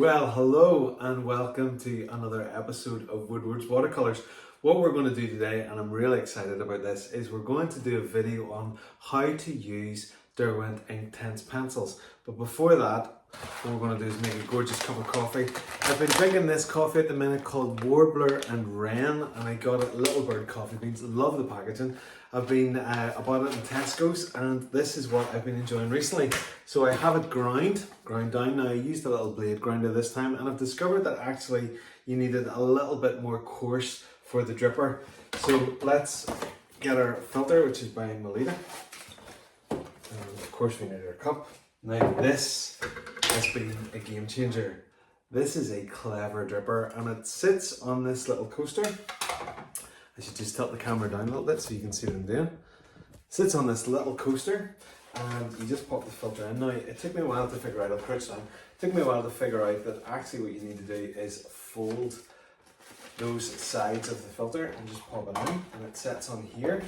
Well, hello and welcome to another episode of Woodward's Watercolours. What we're going to do today, and I'm really excited about this, is we're going to do a video on how to use Derwent Inktense Pencils. But before that, what we're going to do is make a gorgeous cup of coffee. I've been drinking this coffee at the minute called Warbler and Wren, and I got it Little Bird Coffee Beans. Love the packaging. I've been about it in Tesco's, and this is what I've been enjoying recently. So I have it ground down. Now I used a little blade grinder this time, and I've discovered that actually you needed a little bit more coarse for the dripper. So let's get our filter, which is by Melita. And of course we need our cup. Now this has been a game changer. This is a clever dripper, and it sits on this little coaster. I should just tilt the camera down a little bit so you can see what I'm doing. It sits on this little coaster, and you just pop the filter in. Now, it took me a while to figure out, I'll crouch down. It took me a while to figure out that actually what you need to do is fold those sides of the filter and just pop it in, and it sets on here.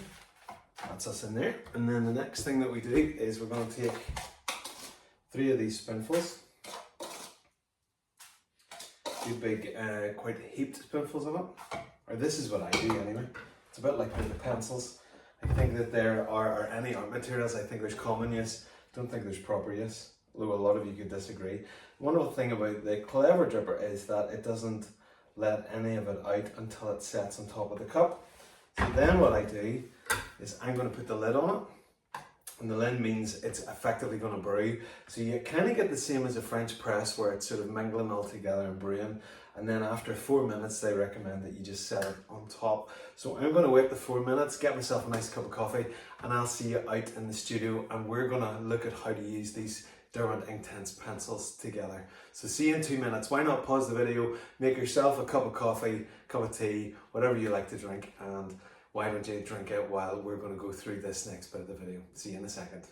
That's us in there. And then the next thing that we do is we're going to take 3 of these spoonfuls. 2 big, quite heaped spoonfuls of it. Or this is what I do anyway. It's a bit like with the pencils. I think that there are any art materials, I think there's common use. Don't think there's proper use, although a lot of you could disagree. One other thing about the clever dripper is that it doesn't let any of it out until it sets on top of the cup. So then what I do is I'm going to put the lid on it. And the lid means it's effectively going to brew. So you kind of get the same as a French press where it's sort of mingling all together and brewing. And then after 4 minutes, they recommend that you just set it on top. So I'm going to wait the 4 minutes, get myself a nice cup of coffee, and I'll see you out in the studio. And we're going to look at how to use these Derwent Inktense pencils together. So see you in 2 minutes. Why not pause the video, make yourself a cup of coffee, cup of tea, whatever you like to drink, and why don't you drink it while we're going to go through this next bit of the video. See you in a second.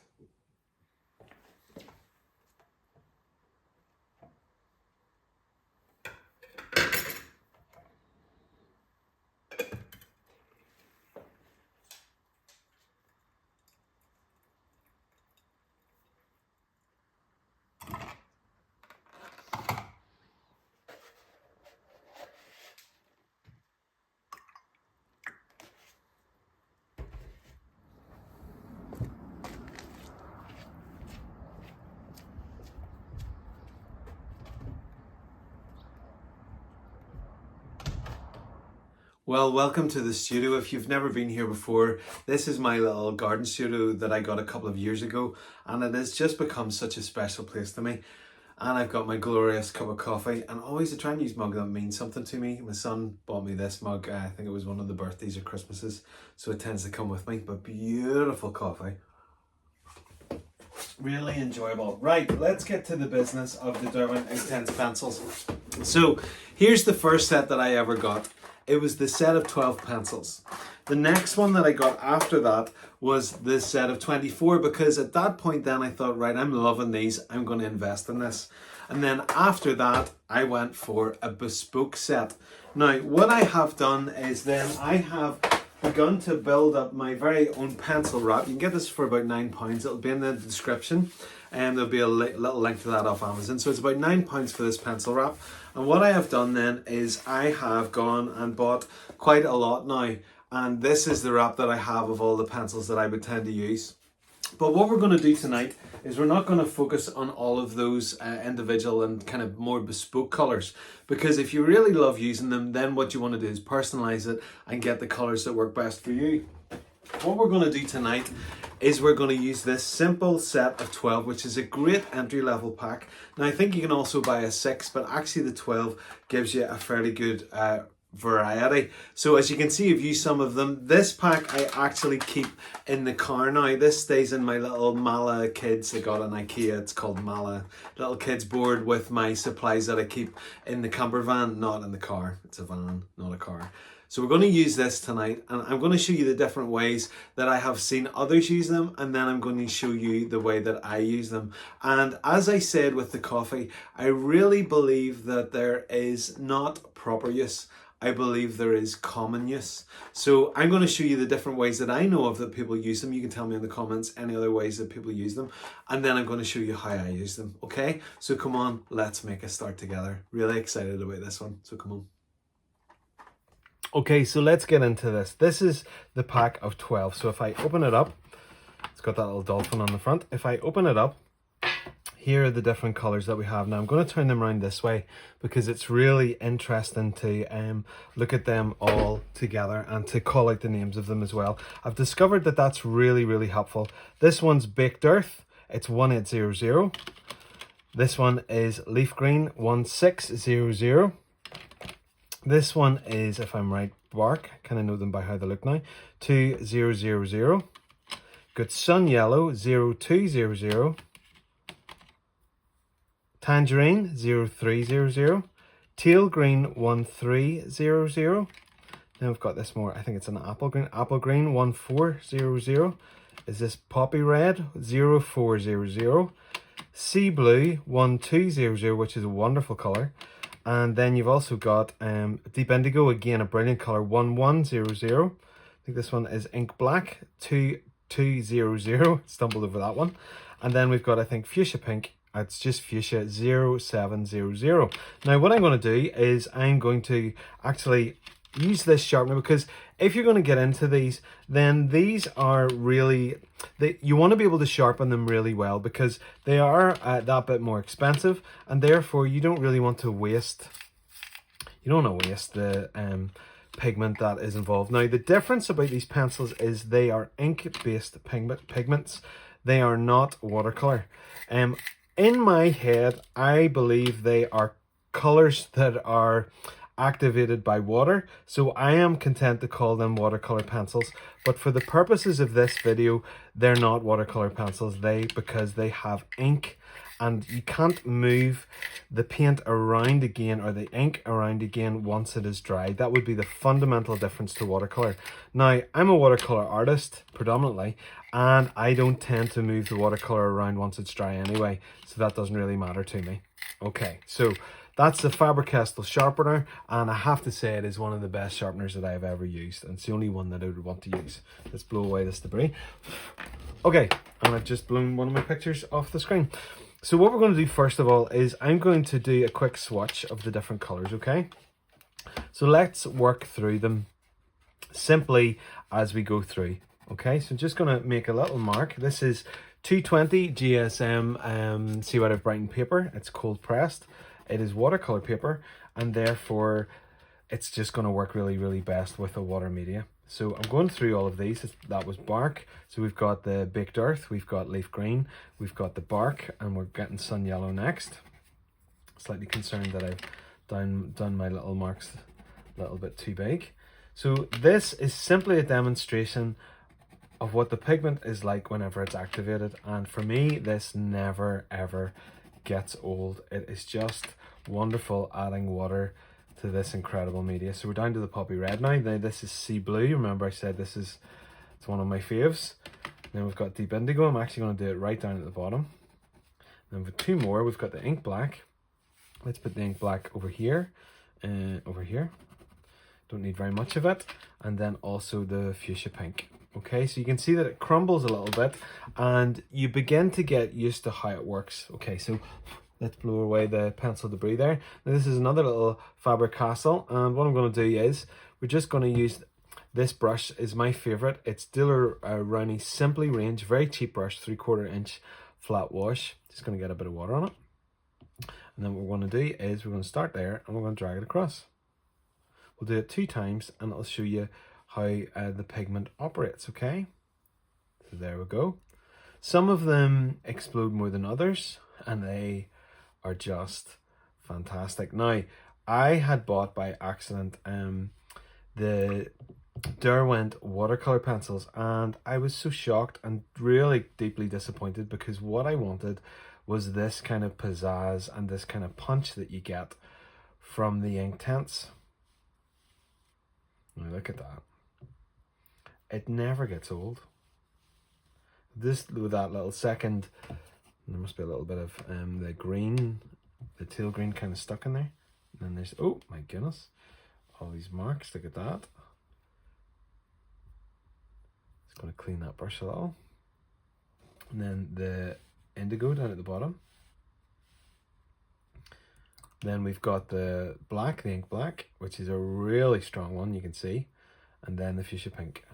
Well, welcome to the studio. If you've never been here before, this is my little garden studio that I got a couple of years ago, and it has just become such a special place to me. And I've got my glorious cup of coffee, and always I try and use mug that means something to me. My son bought me this mug, I think it was one of the birthdays or Christmases, so it tends to come with me, but beautiful coffee. Really enjoyable. Right, let's get to the business of the Derwent Inktense pencils. So here's the first set that I ever got. It was the set of 12 pencils. The next one that I got after that was this set of 24, because at that point then I thought, right, I'm loving these, I'm going to invest in this. And then after that, I went for a bespoke set. Now, what I have done is then I have begun to build up my very own pencil wrap. You can get this for about £9. It'll be in the description, and there'll be a little link to that off Amazon. So it's about £9 for this pencil wrap. And what I have done then is I have gone and bought quite a lot now. And this is the wrap that I have of all the pencils that I would tend to use. But what we're going to do tonight is we're not going to focus on all of those individual and kind of more bespoke colours, because if you really love using them, then what you want to do is personalise it and get the colours that work best for you. What we're going to do tonight is we're going to use this simple set of 12, which is a great entry-level pack. Now, I think you can also buy a 6, but actually the 12 gives you a fairly good variety. So as you can see, I've used some of them. This pack I actually keep in the car now. This stays in my little Mala Kids. I got an IKEA, it's called Mala little kids board with my supplies that I keep in the camper van, not in the car. It's a van, not a car. So we're going to use this tonight, and I'm going to show you the different ways that I have seen others use them, and then I'm going to show you the way that I use them. And as I said with the coffee, I really believe that there is not proper use I believe there is common use. So I'm going to show you the different ways that I know of that people use them. You can tell me in the comments any other ways that people use them. And then I'm going to show you how I use them. Okay? So come on, let's make a start together. Really excited about this one. So come on. Okay, so let's get into this. This is the pack of 12. So if I open it up, it's got that little dolphin on the front. If I open it up, here are the different colors that we have. Now I'm going to turn them around this way because it's really interesting to look at them all together and to call out the names of them as well. I've discovered that that's really, really helpful. This one's Baked Earth. It's 1800. This one is Leaf Green 1600. This one is, if I'm right, Bark. Kind of know them by how they look now. 2000. Got Sun Yellow 0200. Tangerine 0300. Teal Green 1300. Then we've got this more, I think it's an apple green. Apple Green 1400. Is this Poppy Red 0400. Sea Blue 1200, which is a wonderful colour. And then you've also got Deep Indigo, again a brilliant colour, 1100. I think this one is Ink Black 2200. Stumbled over that one. And then we've got, I think, Fuchsia Pink. It's just Fuchsia 0700. Now what I'm going to do is I'm going to actually use this sharpener, because if you're going to get into these, then these are really, you want to be able to sharpen them really well, because they are that bit more expensive, and therefore you don't really want to waste, the pigment that is involved. Now the difference about these pencils is they are ink based pigments. They are not watercolor. In my head, I believe they are colors that are activated by water, so I am content to call them watercolor pencils, but for the purposes of this video, they're not watercolor pencils, because they have ink, and you can't move the paint around again or the ink around again once it is dried. That would be the fundamental difference to watercolor. Now, I'm a watercolor artist predominantly, and I don't tend to move the watercolor around once it's dry anyway, so that doesn't really matter to me. Okay, so that's the Faber Castell Sharpener, and I have to say it is one of the best sharpeners that I've ever used, and it's the only one that I would want to use. Let's blow away this debris. Okay, and I've just blown one of my pictures off the screen. So what we're going to do first of all is I'm going to do a quick swatch of the different colours, okay? So let's work through them simply as we go through, okay? So I'm just going to make a little mark. This is 220 GSM Seawhite of Brighton paper. It's cold pressed. It is watercolor paper, and therefore it's just going to work really, really best with a water media. So I'm going through all of these. That was Bark. So we've got the Baked Earth, we've got Leaf Green, we've got the Bark, and we're getting Sun Yellow next. Slightly concerned that I've done my little marks a little bit too big. So this is simply a demonstration of what the pigment is like whenever it's activated, and for me this never ever gets old. It is just wonderful adding water to this incredible media. So we're down to the Poppy Red now. This is Sea Blue. Remember I said it's one of my faves. Then we've got Deep Indigo. I'm actually going to do it right down at the bottom. Then with two more, we've got the Ink Black. Let's put the Ink Black over here. Over here. Don't need very much of it. And then also the Fuchsia Pink. Okay, so you can see that it crumbles a little bit, and you begin to get used to how it works. Okay, so let's blow away the pencil debris there. Now this is another little Faber Castell, and what I'm going to do is we're just going to use this brush. Is my favorite. It's Rowney Simply Range, very cheap brush, 3/4 inch flat wash. Just going to get a bit of water on it, and then what we're going to do is we're going to start there and we're going to drag it across. We'll do it 2 times, and it'll show you how the pigment operates. Okay, so there we go. Some of them explode more than others, and they are just fantastic. Now, I had bought by accident the Derwent watercolor pencils, and I was so shocked and really deeply disappointed, because what I wanted was this kind of pizzazz and this kind of punch that you get from the Inktense. Now look at that. It never gets old. This, with that little second, there must be a little bit of the green, the teal green kind of stuck in there. And then there's, oh my goodness. all these marks. Look at that. Just going to clean that brush a little. And then the indigo down at the bottom. Then we've got the black, the ink black, which is a really strong one, you can see. And then the fuchsia pink.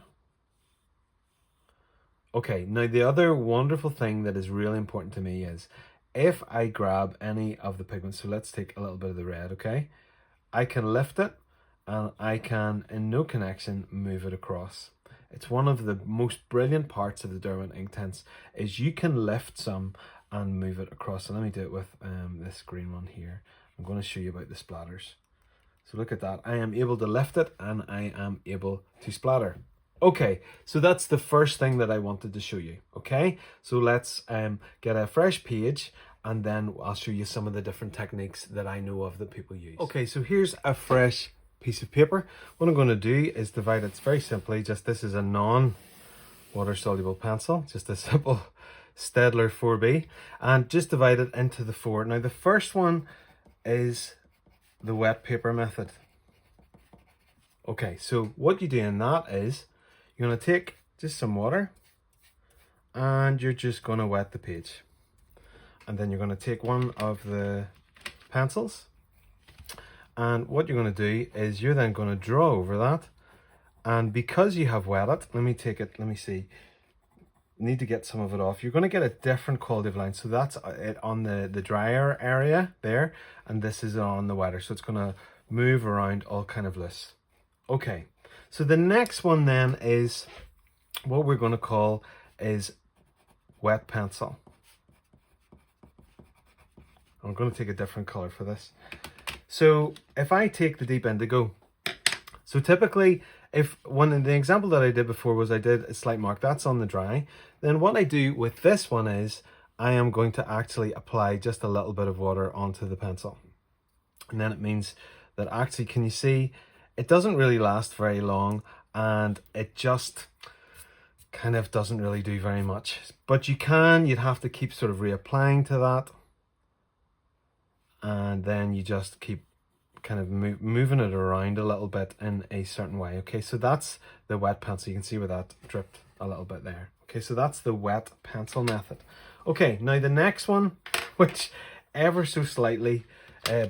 Okay, now the other wonderful thing that is really important to me is if I grab any of the pigments, so let's take a little bit of the red, okay? I can lift it and I can, in no connection, move it across. It's one of the most brilliant parts of the Derwent Inktense is you can lift some and move it across. So let me do it with this green one here. I'm going to show you about the splatters. So look at that. I am able to lift it and I am able to splatter. Okay, so that's the first thing that I wanted to show you. Okay, so let's get a fresh page and then I'll show you some of the different techniques that I know of that people use. Okay, so here's a fresh piece of paper. What I'm going to do is divide it very simply. Just this is a non-water soluble pencil, just a simple Staedtler 4B, and just divide it into the four. Now the first one is the wet paper method. Okay, so what you do in that is you're going to take just some water and you're just going to wet the page. And then you're going to take one of the pencils, and what you're going to do is you're then going to draw over that. And because you have wet it, let me take it, let me see. Need to get some of it off. You're going to get a different quality of line. So that's it on the drier area there, and this is on the wetter. So it's going to move around all kind of loose. Okay, so the next one then is what we're going to call is wet pencil. I'm going to take a different color for this. So if I take the deep indigo, so typically if one in the example that I did before was I did a slight mark, that's on the dry. Then what I do with this one is I am going to actually apply just a little bit of water onto the pencil. And then it means that actually, can you see, it doesn't really last very long and it just kind of doesn't really do very much. But you'd have to keep sort of reapplying to that. And then you just keep kind of moving it around a little bit in a certain way. Okay, so that's the wet pencil. You can see where that dripped a little bit there. Okay, so that's the wet pencil method. Okay, now the next one, which ever so slightly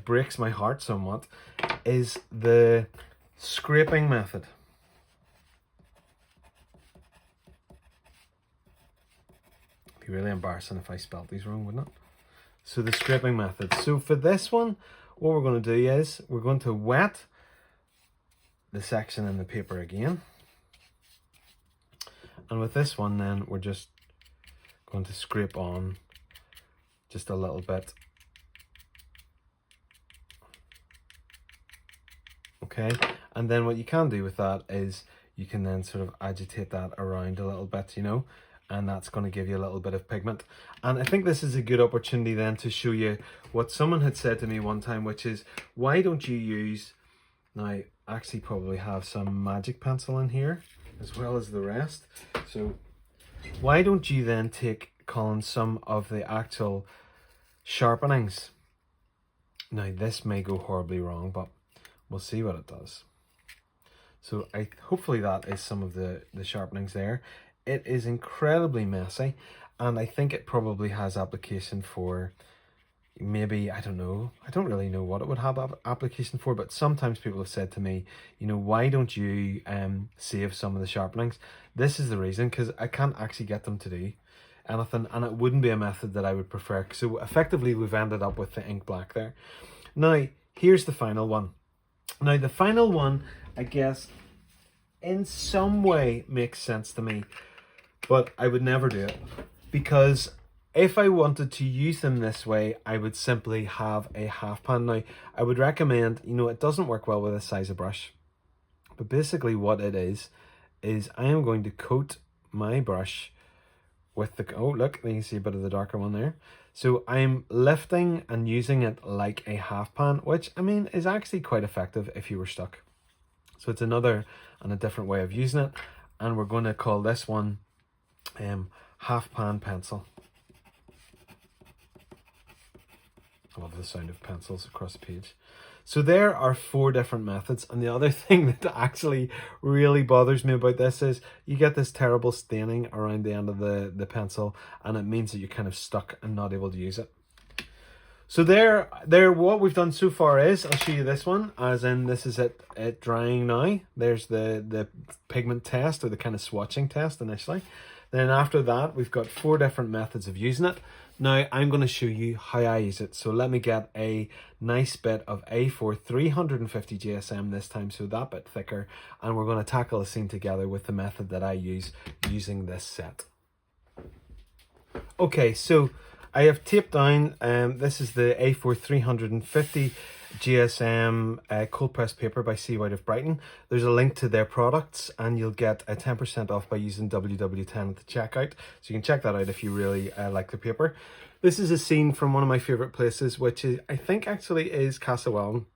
breaks my heart somewhat, is the scraping method. It'd be really embarrassing if I spelled these wrong, wouldn't it? So the scraping method. So for this one, what we're going to do is we're going to wet the section in the paper again. And with this one then we're just going to scrape on just a little bit. Okay, and then what you can do with that is you can then sort of agitate that around a little bit, you know, and that's going to give you a little bit of pigment. And I think this is a good opportunity then to show you what someone had said to me one time, which is, why don't you use, now I actually probably have some magic pencil in here as well as the rest, so why don't you then take, Colin, some of the actual sharpenings. Now this may go horribly wrong, but we'll see what it does. So hopefully that is some of the sharpenings there. It is incredibly messy, and I think it probably has application for maybe, I don't know, I don't really know what it would have application for, but sometimes people have said to me, you know, why don't you save some of the sharpenings? This is the reason, because I can't actually get them to do anything, and it wouldn't be a method that I would prefer. So effectively we've ended up with the ink black there. Now here's the final one. Now the final one, I guess, in some way makes sense to me, but I would never do it, because if I wanted to use them this way, I would simply have a half pan. Now, I would recommend, you know, it doesn't work well with this size of brush, but basically what it is I am going to coat my brush with the, oh look, you can see a bit of the darker one there. So I'm lifting and using it like a half pan, which I mean is actually quite effective if you were stuck. So it's another and a different way of using it, and we're going to call this one half pan pencil. I love the sound of pencils across the page. So there are 4 different methods, and the other thing that actually really bothers me about this is you get this terrible staining around the end of the pencil, and it means that you're kind of stuck and not able to use it. So there, what we've done so far is, I'll show you this one, as in this is it drying now. There's the pigment test, or the kind of swatching test initially. Then after that, we've got 4 different methods of using it. Now I'm going to show you how I use it. So let me get a nice bit of A4 350 GSM this time, so that bit thicker, and we're going to tackle a scene together with the method that I use using this set. Okay, so I have taped down, this is the A4 350 GSM cold press paper by Seawhite of Brighton. There's a link to their products, and you'll get a 10% off by using WW10 at the checkout. So you can check that out if you really like the paper. This is a scene from one of my favourite places, which is, I think actually is Castell,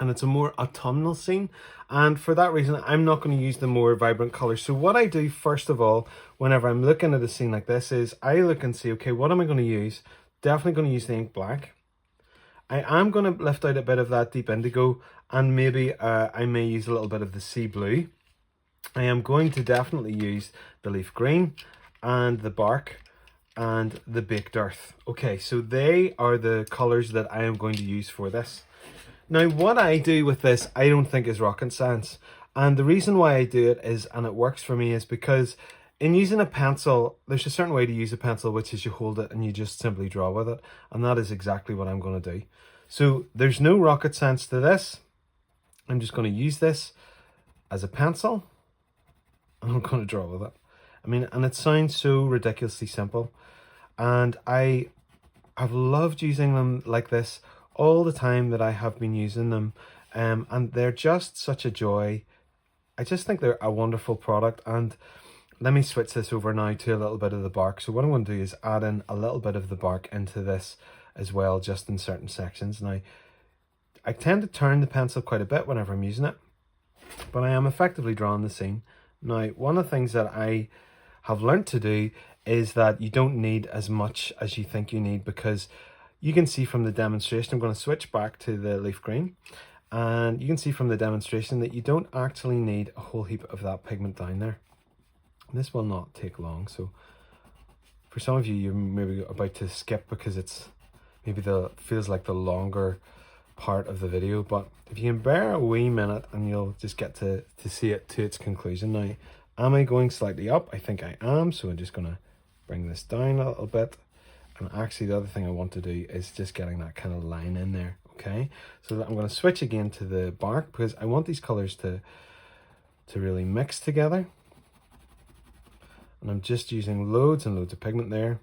and it's a more autumnal scene. And for that reason, I'm not going to use the more vibrant colours. So what I do first of all, whenever I'm looking at a scene like this, is I look and see, okay, what am I going to use? Definitely going to use the ink black. I am going to lift out a bit of that deep indigo, and maybe I may use a little bit of the sea blue. I am going to definitely use the leaf green and the bark and the baked earth. Okay, so they are the colours that I am going to use for this. Now, what I do with this, I don't think is rocket science. And the reason why I do it is, and it works for me, is because in using a pencil, there's a certain way to use a pencil, which is you hold it and you just simply draw with it. And that is exactly what I'm going to do. So there's no rocket science to this. I'm just going to use this as a pencil, and I'm going to draw with it. I mean, and it sounds so ridiculously simple. And I've loved using them like this all the time that I have been using them, and they're just such a joy. I just think they're a wonderful product. And let me switch this over now to a little bit of the bark. So what I'm going to do is add in a little bit of the bark into this as well, just in certain sections. Now, I tend to turn the pencil quite a bit whenever I'm using it, but I am effectively drawing the scene. Now, one of the things that I have learned to do is that you don't need as much as you think you need, because you can see from the demonstration, I'm going to switch back to the leaf green, and you can see from the demonstration that you don't actually need a whole heap of that pigment down there. And this will not take long, so for some of you, you're maybe about to skip because it's maybe feels like the longer part of the video, but if you can bear a wee minute and you'll just get to see it to its conclusion. Now, am I going slightly up? I think I am, so I'm just going to bring this down a little bit. And actually the other thing I want to do is just getting that kind of line in there, okay? So that I'm going to switch again to the bark, because I want these colours to really mix together. And I'm just using loads and loads of pigment there.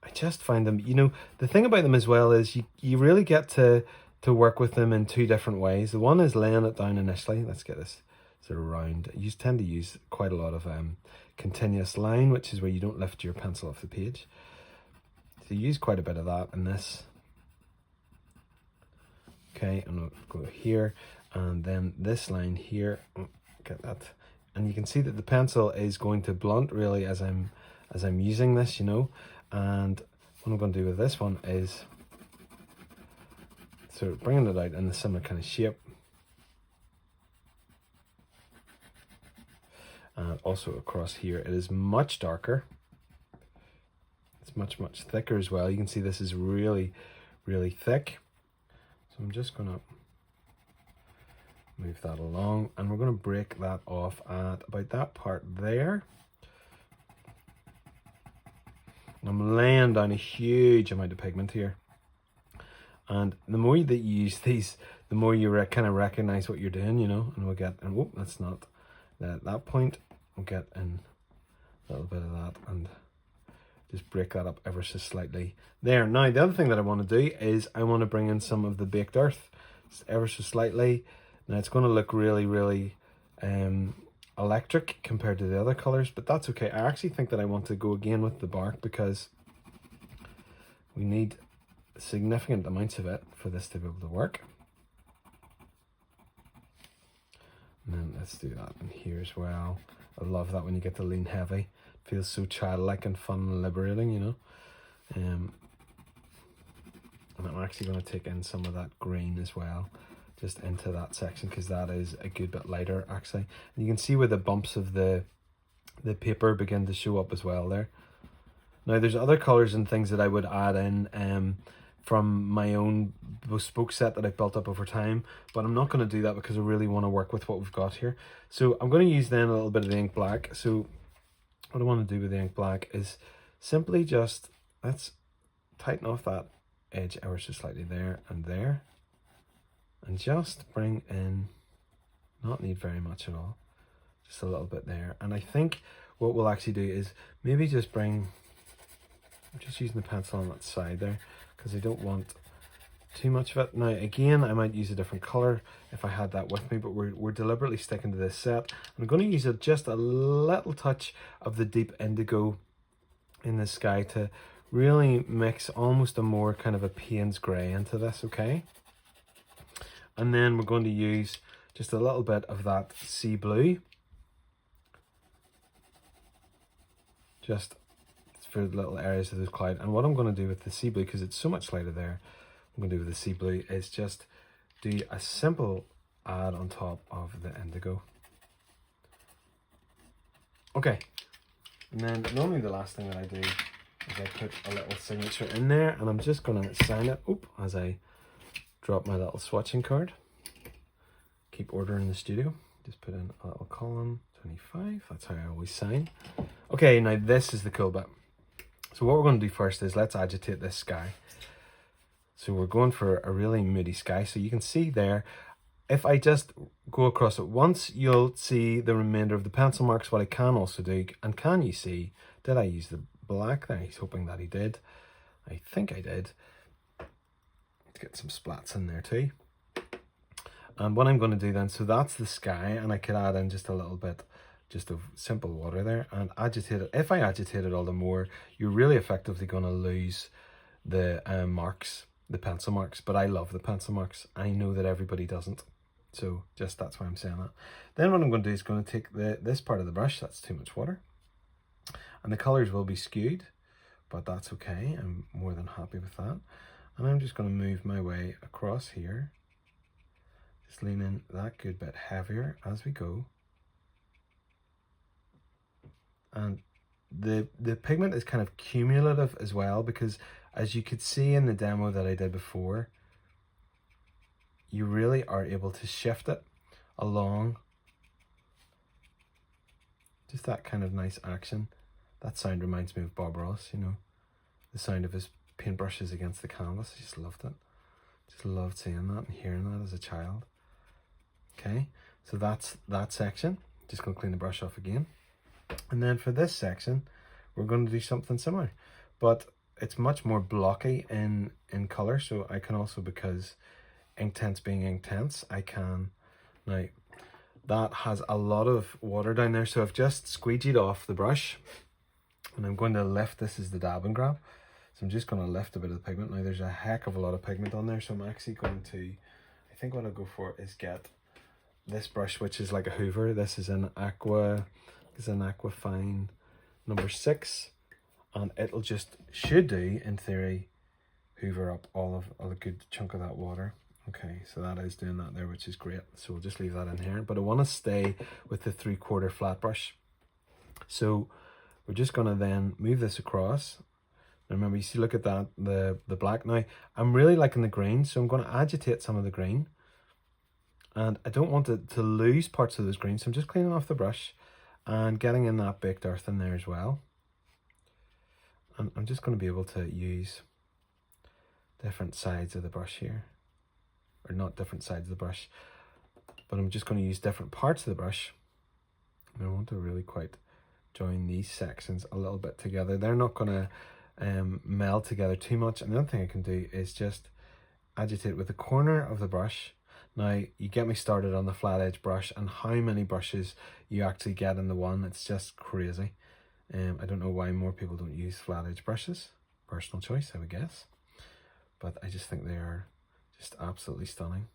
I just find them, you know, the thing about them as well is you really get to work with them in 2 different ways. The one is laying it down initially. Let's get this sort of round. You tend to use quite a lot of continuous line, which is where you don't lift your pencil off the page. So you use quite a bit of that in this. Okay, I'm going to go here, and then this line here, get that. And you can see that the pencil is going to blunt really as I'm using this, you know. And what I'm going to do with this one is sort of bringing it out in a similar kind of shape. And also across here, it is much darker. It's much thicker as well. You can see this is really thick. So I'm just going to move that along, and we're going to break that off at about that part there. I'm laying down a huge amount of pigment here, and the more that you use these, the more you kind of recognize what you're doing, you know. And we'll get, and whoop, that's not at that point. We'll get in a little bit of that and just break that up ever so slightly there. Now, the other thing that I want to do is I want to bring in some of the baked earth ever so slightly. Now, it's going to look really electric compared to the other colors, but that's okay. I actually think that I want to go again with the bark, because we need significant amounts of it for this to be able to work. And then let's do that in here as well. I love that when you get to lean heavy. It feels so childlike and fun and liberating, you know. And And I'm actually going to take in some of that green as well, just into that section, because that is a good bit lighter actually. And you can see where the bumps of the paper begin to show up as well there. Now there's other colours and things that I would add in from my own bespoke set that I've built up over time, but I'm not going to do that because I really want to work with what we've got here. So I'm going to use then a little bit of the ink black. So what I want to do with the ink black is simply just, let's tighten off that edge ever so slightly there and there, and just bring in, not need very much at all, just a little bit there. And I think what we'll actually do is maybe just bring, I'm just using the pencil on that side there because I don't want too much of it. Now again, I might use a different color if I had that with me, but we're deliberately sticking to this set. I'm going to use just a little touch of the deep indigo in the sky to really mix almost a more kind of a Payne's grey into this, okay? And then we're going to use just a little bit of that sea blue, just for little areas of the cloud. And what I'm going to do with the sea blue, because it's so much lighter there, I'm going to do with the sea blue is just do a simple add on top of the indigo. Okay, and then normally the last thing that I do is I put a little signature in there, and I'm just going to sign it as I drop my little swatching card. Keep order in the studio. Just put in a little Colin 25. That's how I always sign. Okay, now this is the cool bit. So what we're going to do first is let's agitate this sky. So we're going for a really moody sky. So you can see there, if I just go across it once, you'll see the remainder of the pencil marks. What I can also do, and can you see, did I use the black there? He's hoping that he did. I think I did. Let's get some splats in there too. And what I'm going to do then, so that's the sky, and I could add in just a little bit just of simple water there and agitate it. If I agitate it all the more, you're really effectively going to lose the marks, the pencil marks. But I love the pencil marks. I know that everybody doesn't. So just that's why I'm saying that. Then what I'm going to do is going to take this part of the brush, that's too much water, and the colors will be skewed, but that's okay. I'm more than happy with that. And I'm just going to move my way across here, just lean in that good bit heavier as we go. And the pigment is kind of cumulative as well, because as you could see in the demo that I did before, you really are able to shift it along. Just that kind of nice action. That sound reminds me of Bob Ross, you know, the sound of his paintbrushes against the canvas. I just loved it. Just loved seeing that and hearing that as a child. Okay, so that's that section. Just going to clean the brush off again. And then for this section, we're going to do something similar, but it's much more blocky in color. So I can also, because Inktense being Inktense, I can, now that has a lot of water down there. So I've just squeegeed off the brush and I'm going to lift, this is the dab and grab. So I'm just going to lift a bit of the pigment. Now there's a heck of a lot of pigment on there. So I'm actually going to, I think what I'll go for is get this brush, which is like a hoover. This is an aqua fine number 6, and it'll just, should do in theory, hoover up all a good chunk of that water. Okay, so that is doing that there, which is great. So we'll just leave that in here, but I want to stay with the 3/4 flat brush. So we're just going to then move this across. Now remember, you see, look at that, the black. Now I'm really liking the green, so I'm going to agitate some of the green, and I don't want it to lose parts of those greens, so I'm just cleaning off the brush and getting in that baked earth in there as well. And I'm just going to be able to use different sides of the brush here, or not different sides of the brush, but I'm just going to use different parts of the brush. And I want to really quite join these sections a little bit together. They're not going to meld together too much. And the other thing I can do is just agitate with the corner of the brush. Now, you get me started on the flat edge brush and how many brushes you actually get in the one. It's just crazy. I don't know why more people don't use flat edge brushes. Personal choice, I would guess. But I just think they are just absolutely stunning.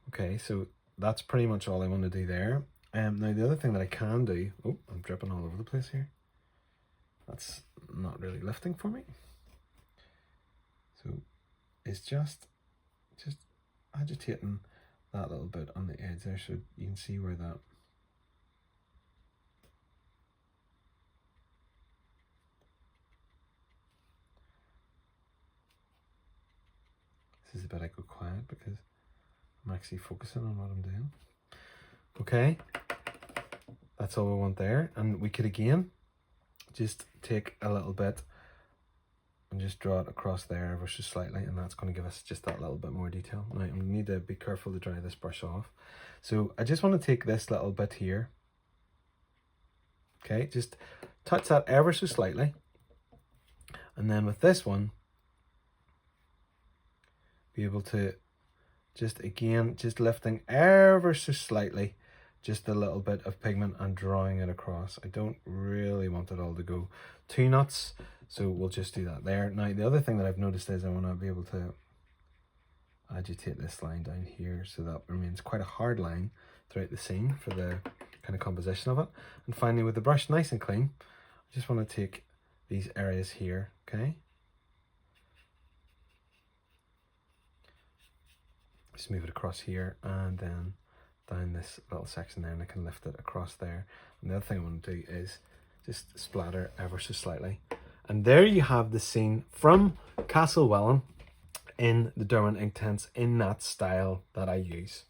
Okay, so that's pretty much all I want to do there. Now, the other thing that I can do... Oh, I'm dripping all over the place here. That's not really lifting for me. So it's just agitating that little bit on the edge there, so you can see where that this is the bit I go quiet because I'm actually focusing on what I'm doing. Okay, that's all we want there, and we could again just take a little bit and just draw it across there ever so slightly, and that's going to give us just that little bit more detail. Now I need to be careful to dry this brush off. So I just want to take this little bit here, okay, just touch that ever so slightly, and then with this one be able to just again just lifting ever so slightly just a little bit of pigment and drawing it across. I don't really want it all to go too nuts, so we'll just do that there. Now the other thing that I've noticed is I want to be able to agitate this line down here so that remains quite a hard line throughout the scene for the kind of composition of it. And finally, with the brush nice and clean, I just want to take these areas here, okay? Just move it across here and then down this little section there, and I can lift it across there. And the other thing I want to do is just splatter ever so slightly. And there you have the scene from Castell in the Derwent Inktense in that style that I use.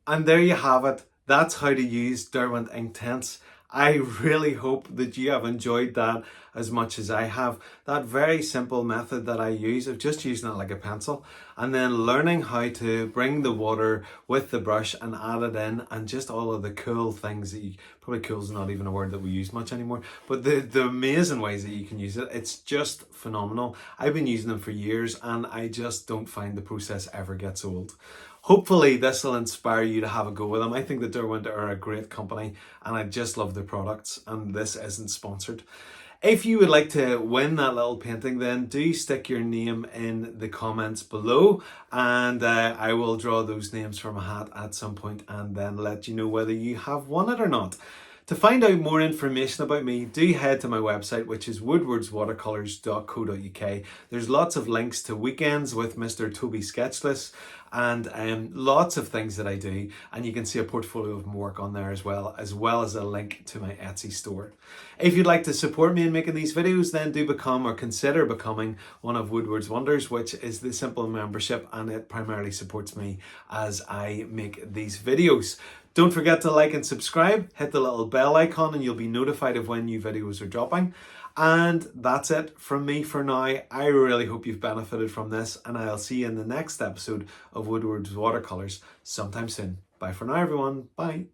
And there you have it. That's how to use Derwent Inktense. I really hope that you have enjoyed that as much as I have. That very simple method that I use of just using it like a pencil and then learning how to bring the water with the brush and add it in, and just all of the cool things that you, probably cool is not even a word that we use much anymore, but the amazing ways that you can use it. It's just phenomenal. I've been using them for years and I just don't find the process ever gets old. Hopefully this will inspire you to have a go with them. I think that Derwent are a great company and I just love their products, and this isn't sponsored. If you would like to win that little painting, then do stick your name in the comments below, and I will draw those names from a hat at some point and then let you know whether you have won it or not. To find out more information about me, do head to my website, which is woodwardswatercolours.co.uk. There's lots of links to weekends with Mr. Toby Sketchless and lots of things that I do, and you can see a portfolio of work on there as well as a link to my Etsy store. If you'd like to support me in making these videos, then do become or consider becoming one of Woodward's Wonders, which is the simple membership, and it primarily supports me as I make these videos. Don't forget to like and subscribe, hit the little bell icon and you'll be notified of when new videos are dropping. And that's it from me for now. I really hope you've benefited from this, and I'll see you in the next episode of Woodward's Watercolours sometime soon. Bye for now, everyone. Bye.